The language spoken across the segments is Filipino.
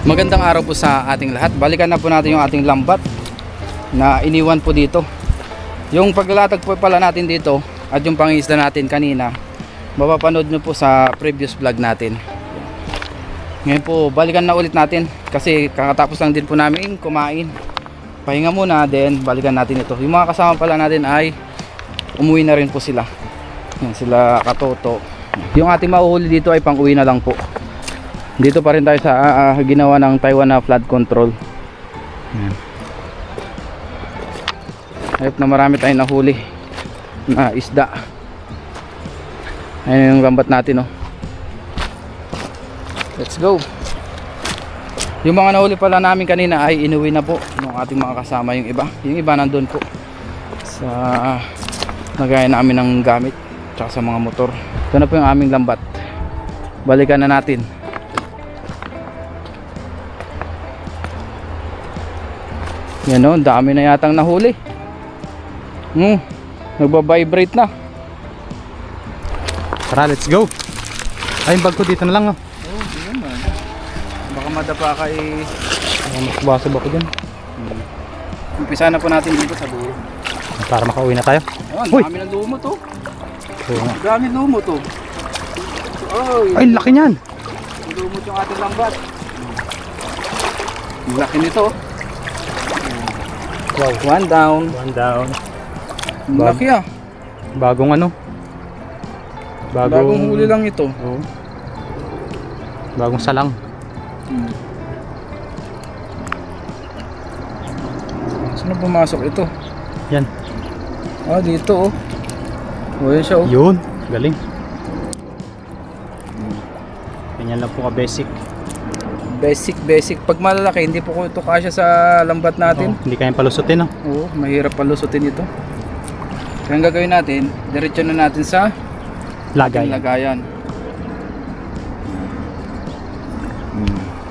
Magandang araw po sa ating lahat. Balikan na po natin yung ating lambat na iniwan po dito. Yung paglalatag po pala natin dito at yung pangisda natin kanina, mapapanood nyo po sa previous vlog natin. Ngayon po balikan na ulit natin kasi kakatapos lang din po namin kumain. Pahinga muna, then balikan natin ito. Yung mga kasama pala natin ay umuwi na rin po sila. Yan, sila Katoto. Yung ating mahuhuli dito ay pang uwi na lang po. Dito pa rin tayo sa ginawa ng Taiwan na flood control. Ayop na marami tayong nahuli na isda. Ayun yung lambat natin, oh. Let's go. Yung mga nahuli pala namin kanina ay inuwi na po ng ating mga kasama. Yung iba nandun po sa nagaya namin ng gamit tsaka sa mga motor. Ito na po yung aming lambat. Balikan na natin. Yan, o, dami na yatang nahuli. Nagbabibrate na. Tara, let's go. Ay, yung bag ko dito na lang, oh. Oo, yun man. Baka madapa ka eh. Mas basag ako dyan. Umpisa na po natin dito sa dulo. Para makauwi na tayo. Ayan, Uy! dami ng lumot, oh. Oo nga. Dami lumot, oh. Ay, laki niyan. Lumot yung ating lambat. Laki nito, oh. Wow. One down. One down. Laki, ah. Bagong ano? Bagong huli lang ito. Oo. Bagong salang. Saan pumasok ito? Yan. Ah, dito, oh. O, yan siya, oh. Yun. Galing. Ganyan lang po ka basic. Basic. Pag malalaki, hindi po ito kasya sa lambat natin. Hindi kayang palusutin, oh. Oo, mahirap palusutin ito. Kaya ang gagawin natin, diretso na natin sa Lagay. lagayan.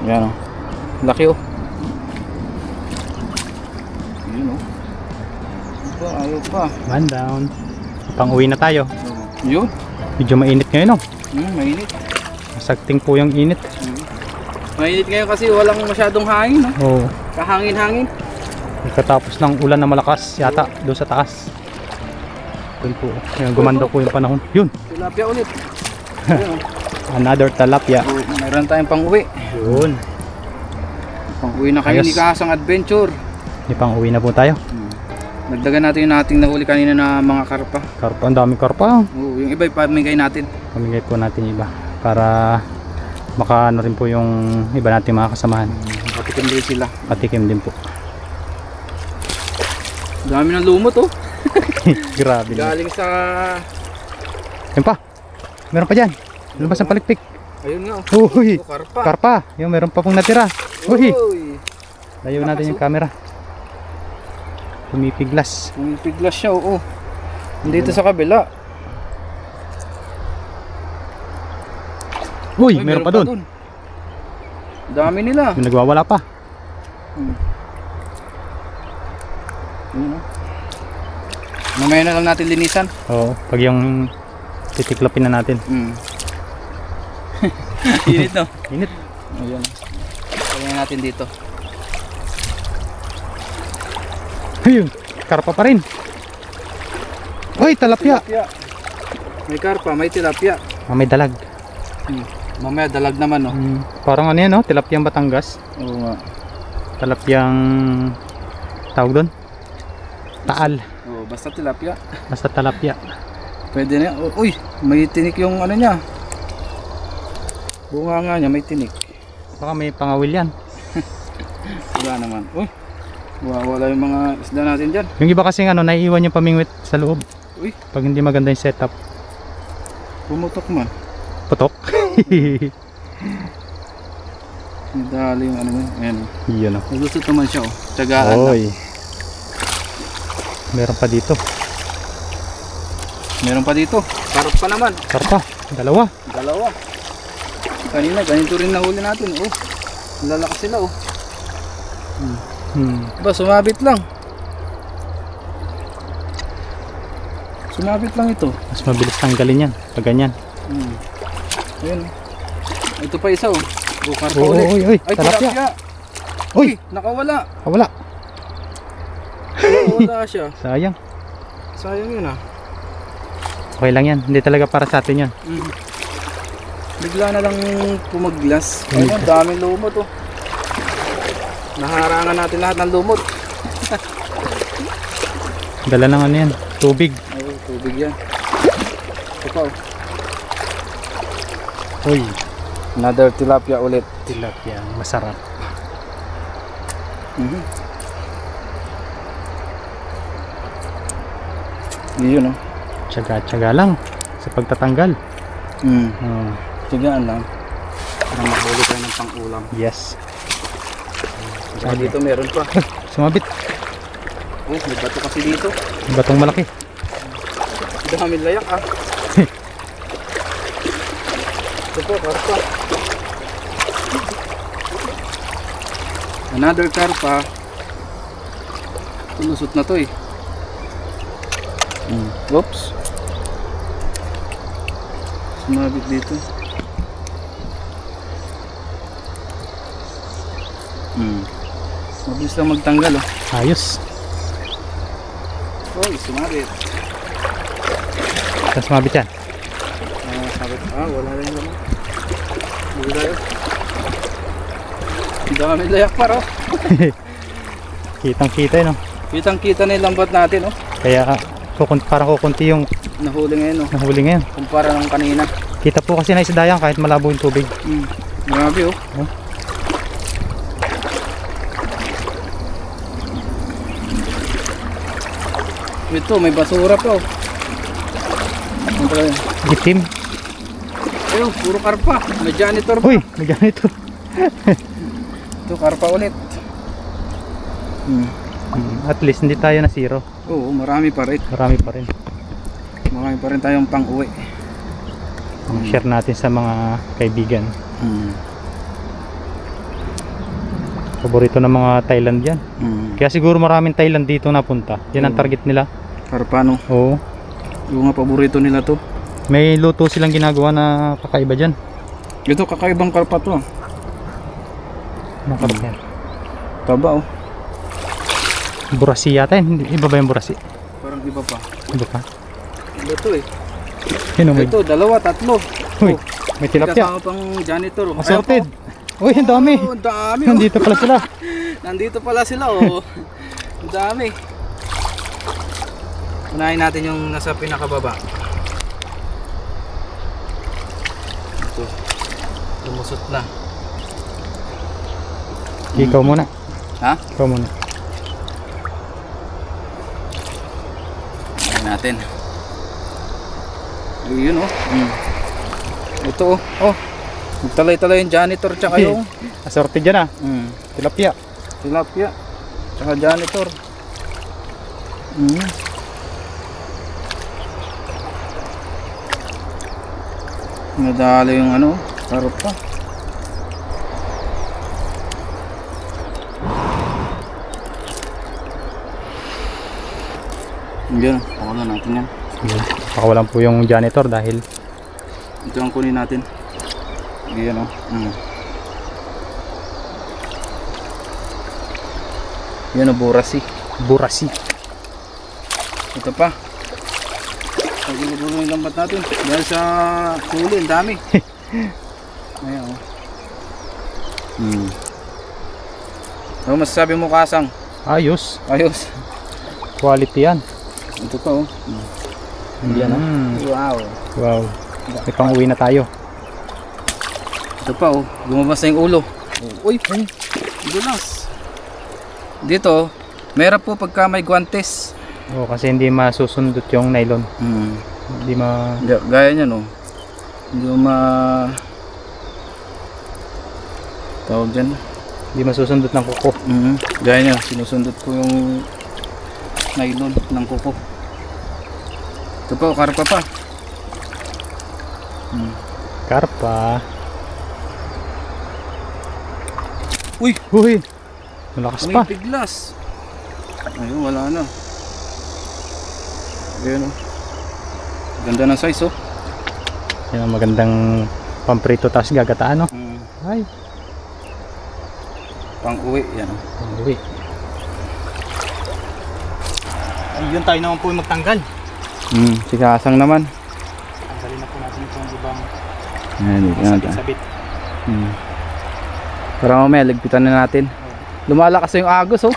Yan, oh. Laki, oh. Yan, oh. Ayaw pa. One down. Pang-uwi na tayo. Yun. Medyo mainit ngayon, oh. Mainit. Masagting po yung init. Mainit ngayon kasi walang masyadong hangin, no? Oo. Kahangin-hangin. Katapos ng ulan na malakas yata doon sa taas. Doon po. Ayan, gumanda po yung panahon. Yun. Tilapia ulit. Ayun, oh. Another talapia. Meron tayong pang-uwi. Yun. Pang-uwi na kayo Ayos. ni Kasang Adventure. Di pang uwi na po tayo. Nagdagan natin yung ating nahuli kanina na mga karpa. Karpa, ang daming karpa. Oo, yung iba ipamigay natin. Pamigay po natin yung iba. Para makaano rin po yung iba nating mga kasamahan. Patikim din sila. Patikim din po. Dami ng lumot, oh. Grabe na. Galing sa... Yan pa. Meron pa dyan. Lumabas ang palikpik. Ayun nga, oh. Uy. Oh, karpa. Karpa. Yung meron pa pong natira. Uy. Uy. Layo natin yung camera. Pumipiglas. Pumipiglas siya, oo. Dito sa kabila. Uy, meron pa dun. Dami nila. Yung nagwawala pa. Ayun, oh. Mamaya na lang natin linisan. Oo. Pag yung titiklopin na natin. Init, no? Init. Ayan. Kaya natin dito. Ayun. Karpa pa rin. Uy, talapia. May karpa, may tilapia. May dalag. Mamaya dalag naman, no? Parang ano yan, no? Tilapiang Batangas. Oo nga. Tilapiang tawag doon? Taal. Oo, basta tilapia. Basta talapia. Pwede na yan. Uy, may tinik yung ano niya. Bunga nga niya, may tinik. Baka may pangawil yan. Wala naman. Uy, wala yung mga isda natin dyan. Yung iba kasing ano, naiiwan yung pamingwit sa loob. Uy, Pag hindi maganda yung setup. pumutok man. Putok. Nadali yung ano mo. Ayan, oh. Yun, oh. Nalusot naman siya, oh. Tsagaan na. Oy. Meron pa dito. Meron pa dito. Karap pa naman. Karpa. Dalawa. Dalawa. Kanina, ganito rin nahuli natin, oh. Lalakas sila, oh. Ba, sumabit lang. Sumabit lang ito. Mas mabilis tanggalin yan pag ganyan. Ayun. Ito pa isa, oh. Karpa Uy, ulit. uy, uy, Ay, tilapia. tilapia. Uy, Nakawala. wala. Nakawala siya. Sayang. Sayang yun ah. Okay lang yan. Hindi talaga para sa atin yan. Bigla na lang pumaglas. Ay, Ayun, daming lumot oh. Naharangan natin lahat ng lumot. Dala ng ano yan. Tubig. Ay, tubig yan. Ito pa oh. Uy, Another tilapia ulit. tilapia. Masarap. Yun oh. Tsaga-tsaga lang sa pagtatanggal. Tigaan lang. Para mahuli tayo ng pang-ulam. Yes. Saka dito meron pa. Sumabit. Oh, may bato kasi dito. Batong malaki. Dami layak ah. Ito po, karpa. Another karpa. Tulusot na to eh. Oops. Sumabit dito. Mabilis lang magtanggal oh. Ayos. Oy, sumabit. Tapos sumabit yan. Sabit. Wala na yung laman. Wala yun. Ang dami layak pa oh. Kitang kita yun. Kitang kita na yung lambat natin oh. Kaya parang kukunti yung Nahuli ngayon oh. nahuli ngayon. Kumpara ng kanina. Kita po kasi na isdayang kahit malabo yung tubig. Grabe oh. Ito, may basura pa oh. Ano pala yun? Gitim. Ayun, puro karpa. May janitor pa. Uy, may ganito. Ito, karpa ulit. At least hindi tayo na zero. Oo, marami pa rin. Marami pa rin. Marami pa rin tayong pang-uwi. Share natin sa mga kaibigan. Paborito ng mga Thailand yan. Kaya siguro maraming Thailand dito napunta. Yan ang target nila. Karpa no? Oo. Yung nga paborito nila to. May luto silang ginagawa na kakaiba dyan. Ito, kakaibang karpa to. Anong karpa yan? Taba oh. Burasi yata yan. Iba ba yung burasi? Parang iba pa. Iba pa? Iba to eh. Yun o, may... Ito, dalawa, tatlo. Uy, may tilapia. Kasama pang janitor oh. Assorted. Uy, ang dami. Oh, ang dami oh. Nandito pala sila. Nandito pala sila oh. Ang dami. Unahin natin yung nasa pinakababa. Ito. Lumusot na. Ikaw muna. Ha? Ikaw muna. Unahin natin. Yun oh. Ito oh. Oh. Magtalay-talay yung janitor tsaka yung Assorted dyan ah. Tilapia. tilapia tsaka janitor. Nadalo yung ano, karpa. Yan, pakawalan natin yan. Pakawalan po yung janitor dahil Ito ang kunin natin. Yan o. Yan o, burasi. burasi. Ito pa. Pag-gulo yung lambat natin. Dahil sa huli, ang dami. Ayan o. Ano masasabi mo, Kasang? Ayos. Ayos. Quality yan. Ito pa o. Yan o. Wow. Wow. May pang-uwi na tayo. Ito pa oh, lumabas na yung ulo. Uy, dulas. Dito, meron po pagka may guantes. Oh, kasi hindi masusundot yung nylon. Hindi Gaya niya no. Hindi mo tawag dyan. Hindi masusundot ng kuko. Gaya niya, sinusundot ko yung nylon ng kuko. Ito pa, karpa pa. Karpa. Uy! Uy! Malakas pa. May piglas. Ayun, wala na. Ayun oh. Ganda ng size oh. Yan ang magandang pamprito tapos gagataan no. Ay. Pang uwi, yan o. Uwi. Ayun, tayo naman po yung magtanggal. Si Kasang naman. Tanggalin na po natin itong ibang Ayan, yan. sabit-sabit. Para mamaya, ligpitan na natin. Lumalakas yung agos, oh.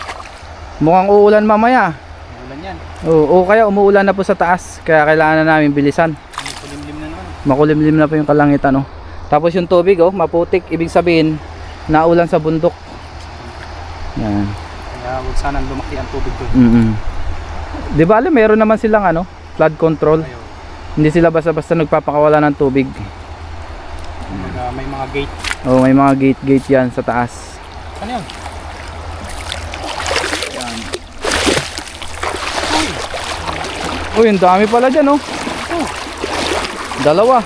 Mukhang uulan mamaya. Ulan yan. Oo, kaya umuulan na po sa taas. Kaya kailangan na namin bilisan. Makulimlim na naman. Makulimlim na po yung kalangitan, oh. Tapos yung tubig, oh, maputik. Ibig sabihin, naulan sa bundok. Yan. Kaya huwag sanang lumaki ang tubig doon. Di ba alam, meron naman silang flood control. Ayaw. Hindi sila basta-basta nagpapakawala ng tubig. May mga gate. Oh, may mga gate yan sa taas. Ano yun? Uy, ang dami pala dyan, oh. Dalawa.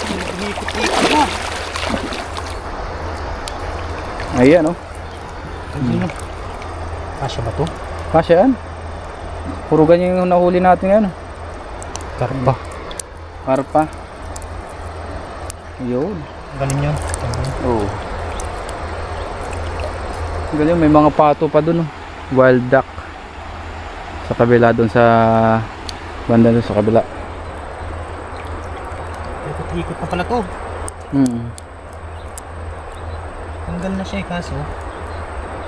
Umikot-ikot na. Ayan, oh. Kasya ba to? Kasya yan. Puro ganyan yung nahuli natin ngayon. Karpa. Karpa. Ayun. Galing yun. Oo. Galing, may mga pato pa dun, oh. Wild duck. Sa kabila dun sa banda dun sa kabila. Ikot-ikot na pala to. Tanggal na siya kaso.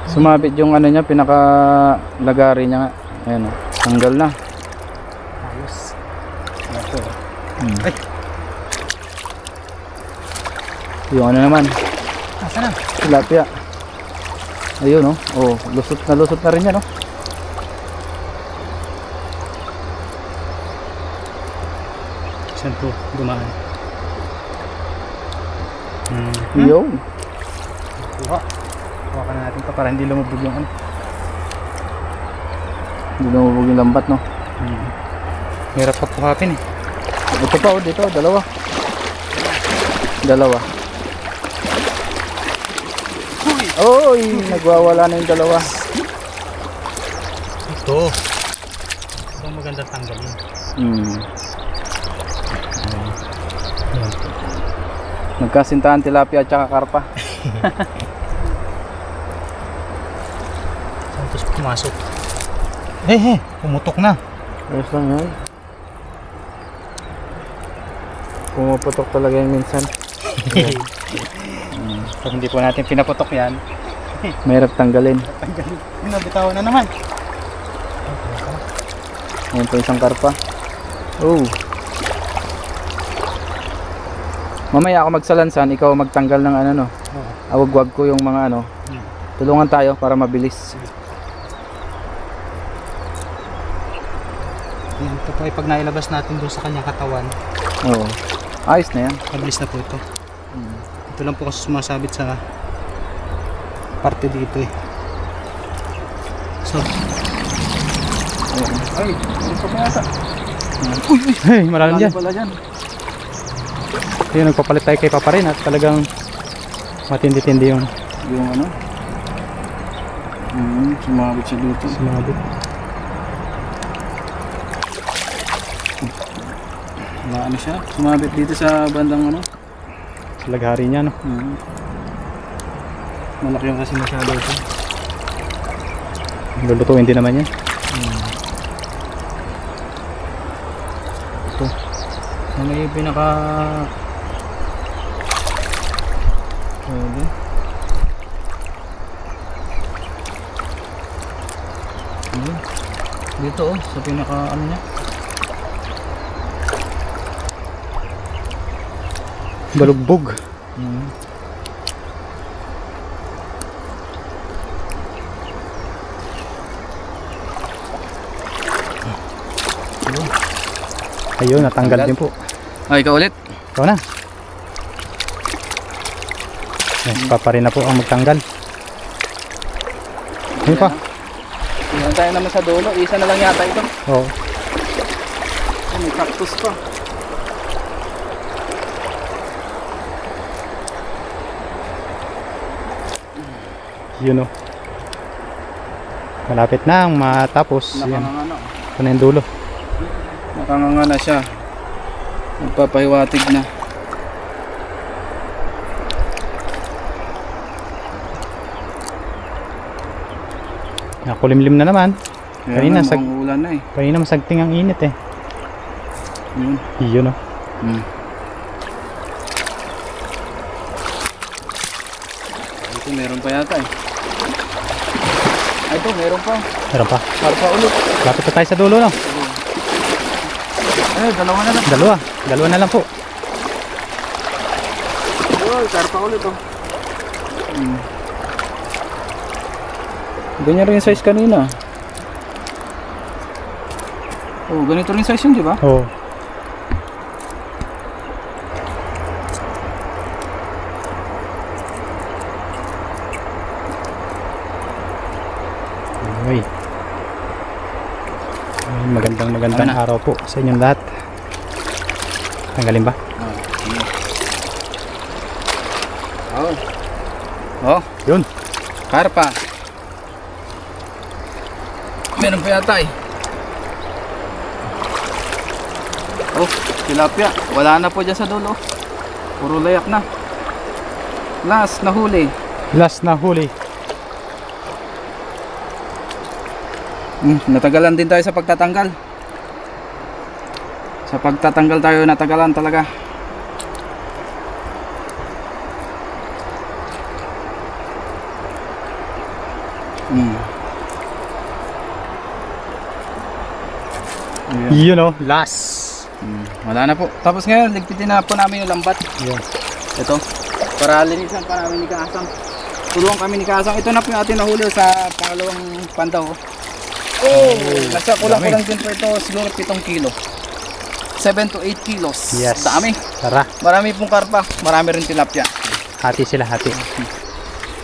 Sumabit yung niya, pinaka-lagari niya nga. Ayan, oh. Tanggal na. Ayos. Ito. Ay. Yung naman. Saan na? Tilapia. Ayun, oh. Oh, lusot na rin yan, oh. Saan to? Dumaan. Yun. Kuha. Kuha ka na natin pa para hindi lumubog yung ano. Hindi lumubog yung lambat, no. Hirap pa puhapin eh. Ito pa, oh, dito, dalawa. Oy, nagwawala na yung dalawa. Ito. Ito ang magandang tanggalin. Nagkasintahan tilapia at saka karpa. Saan ito pumasok? Pumutok na. Ayos lang yan. Pumuputok talaga yung minsan. Pag hindi po natin pinaputok yan, Mahirap tanggalin. tanggalin. Nabitawan na naman. Ayun po isang karpa. Oh. Mamaya ako magsalansan, ikaw magtanggal ng no. Awag-wag ko yung mga Tulungan tayo para mabilis. Yan, ito po ay pag nailabas natin doon sa kanyang katawan, Oo. Ayos na yan. mabilis na po ito. Ito lang po kasi sumasabit sa parte dito eh. So, Ay, gusto ko yata. hey, malalim dyan. Pala dyan. Ito yung nagpapalit tayo kay Papa rin at talagang matindi-tindi yung Yung sumabit siya dito. sumabit. Siya? Sumabit dito sa bandang Sa laghari niya, no? Malaki yung kasi masyado ito. Lulutuin din naman yan. Ito. So, may pinaka... Pwede. Dito sa pinaka niya. Balugbog. Ayun, natanggal din po. Ay, ikaw ulit. Ito na. Yes, Papa rin na po ang magtanggal. Ayun pa. Tingnan tayo naman sa dulo. Isa na lang yata ito. Oo. Ay, may cactus pa. Yun o. Malapit na ang matapos. Yan. Nakanganga. Ito na yung dulo. Nakanganga na siya. Nagpapahiwatig na. Nakulimlim na naman. Kanina, mukhang ulan na eh. Kanina masagting ang init eh. Yun. Yun oh. Ito meron pa yata eh. Ay, ito meron pa. Meron pa. Karpa ulit. Lapit na tayo sa dulo no. Ay, dalawa na lang. Dalawa na lang po. Oh, karpa ulit oh. Ganyan rin yung size kanina. Oh, ganito rin size yun, di ba? Oo. Ay. Ay, magandang araw po sa inyong lahat. Tanggalin ba? Oh. Oh, Yun. karpa. Meron pa yata eh. Oh, tilapia. Wala na po dyan sa dulo. Puro layak na. Last na huli. Last na huli. Natagalan din tayo sa pagtatanggal. Sa pagtatanggal tayo natagalan talaga. Yun oh, last. Wala na po. Tapos ngayon, ligpitin na po namin yung lambat. Yun. Ito. Para linisan pa namin ni Kasang. Tulungan kami ni Kasang. Ito na po yung ating nahuli sa pangalawang pandaw. Oh! Nasa kulang-kulang din po ito. Siguro 7 kilo. 7 to 8 kilos. Yes. Dami. Tara. Marami pong karpa. Marami rin tilapia. Hati sila, hati.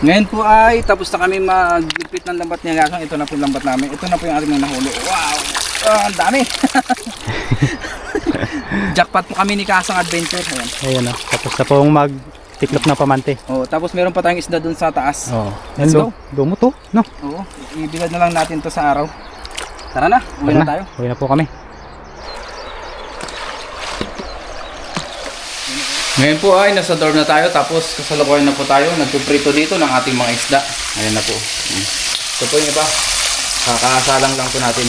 Ngayon po ay tapos na kami magligpit ng lambat ni Kasang. Ito na po yung lambat namin. Ito na po yung ating nahuli. Wow! Ang dami. Jackpot po kami ni Kasang Adventure. Ayan. Ayan oh. Tapos na pong magtiklop na pamante. Oh, tapos meron pa tayong isda dun sa taas. Oh. Let's go. Lumo to, no? Oo, ibilad na lang natin to sa araw. Tara na, uwi na tayo. Uwi na po kami. Ngayon po ay nasa dorm na tayo, tapos kasalukuyan na po tayo. Nagpiprito dito ng ating mga isda. Ayan na po. Ito po yung iba. Kakasalang lang po natin.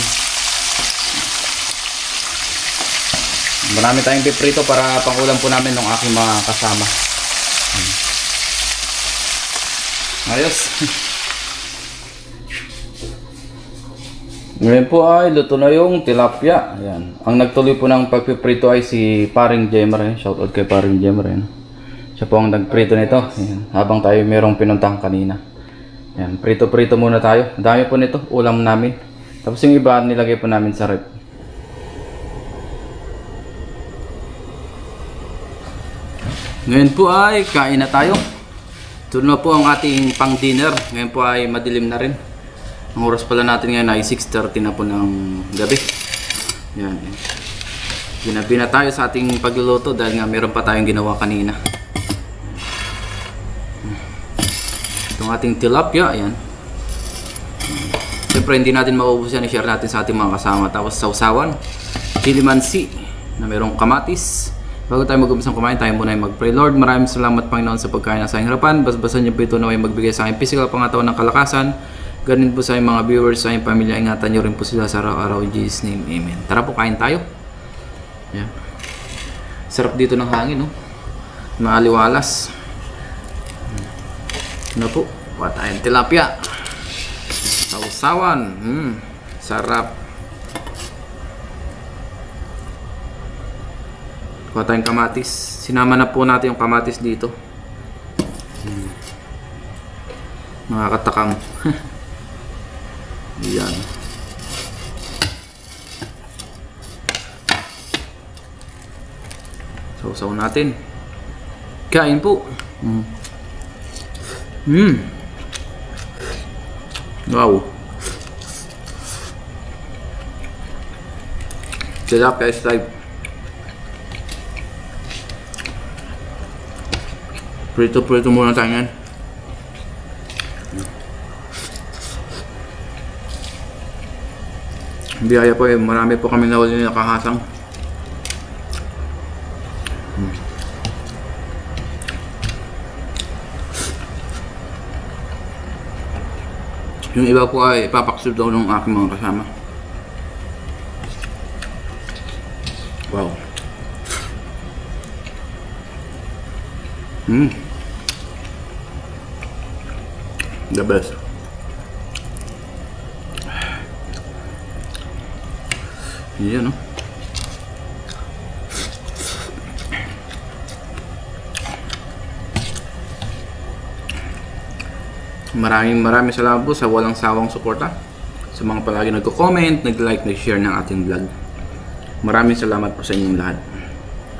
Marami tayong piprito para pangulam po namin ng aking mga kasama. Ayos. Ngayon po ay luto na yung tilapia. Ayan. Ang nagtuloy po ng pagpiprito ay si Paring Jemer. Shoutout kay Paring Jemer. Siya po ang nagprito nito. Ayan. Habang tayo merong pinuntahan kanina. Ayan. Prito-prito muna tayo. Dami po nito. Ulam namin. Tapos yung iba nilagay po namin sa rep. Ngayon po ay kain na tayo. Ito na po ang ating pang dinner. Ngayon po ay madilim na rin. Ang oras pala natin ngayon ay 6:30 na po ng gabi. Yan. Ginabi na tayo sa ating pagluluto dahil nga meron pa tayong ginawa kanina. Itong ating tilapia, ayan. Siyempre hindi natin maubos yan, i-share natin sa ating mga kasama. Tapos sausawan, chilimansi na merong kamatis. Bago tayo mag-umpisang kumain, tayo muna ay mag-pray. Lord, maraming salamat Panginoon sa pagkain na sa aking harapan. Basbasan niyo po ito na may magbigay sa aking physical pangatawan ng kalakasan. Ganun po sa aking mga viewers, sa aking pamilya. Ingatan niyo rin po sila sa araw-araw. In Jesus' name, Amen. Tara po, kain tayo. Yan. Sarap dito ng hangin, no? Maaliwalas. Ano po? Kuha tayong tilapia. Sausawan. Sarap. Kuha tayong kamatis. Sinama na po natin yung kamatis dito. Mga katakam. Yan. Sausaw natin. Kain po. Wow. Tilapia is live. Prito-prito muna tayo yan. Biyaya po eh. Marami po kami nahuli na nakahasang. Yung iba po ay ipapaksul daw ng aking mga kasama. Wow. The best. Yan, no? Maraming salamat po sa walang sawang suporta. Sa mga palagi nagko-comment, nag-like, nag-share ng ating vlog. Maraming salamat po sa inyong lahat.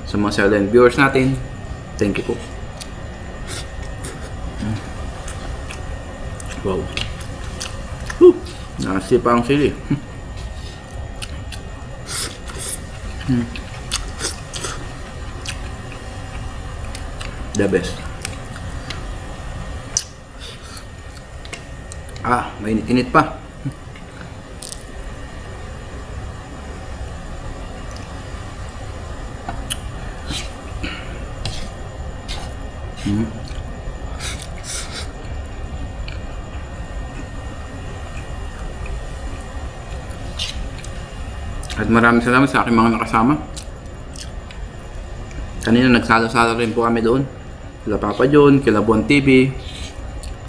Sa mga silent viewers natin, thank you po. Wow. Nakasipa ang sili. The best. Mainit-init pa. At maraming salamat sa aking mga nakasama. Kanina nagsalo-salo rin po kami doon. Kila Papa John, kila Bon TV,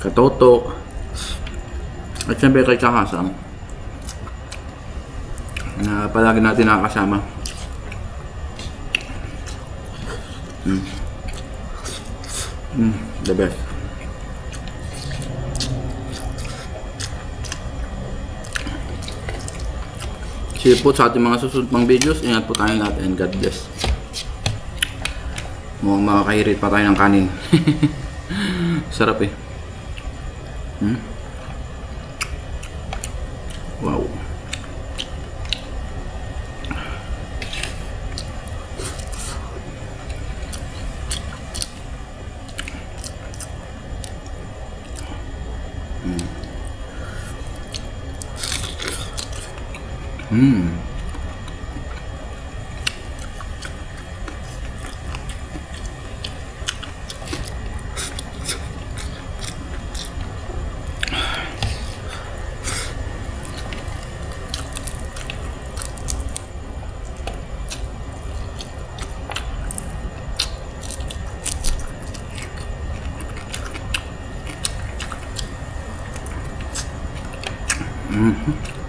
Katoto, at siyempre kay Kakasang na palagi natin nakakasama. The best. See you po sa ating mga susunod pang videos. Ingat po tayong lahat and God bless. Mukhang makakahirit pa tayo ng kanin. Sarap eh. Wow. Mm-hmm.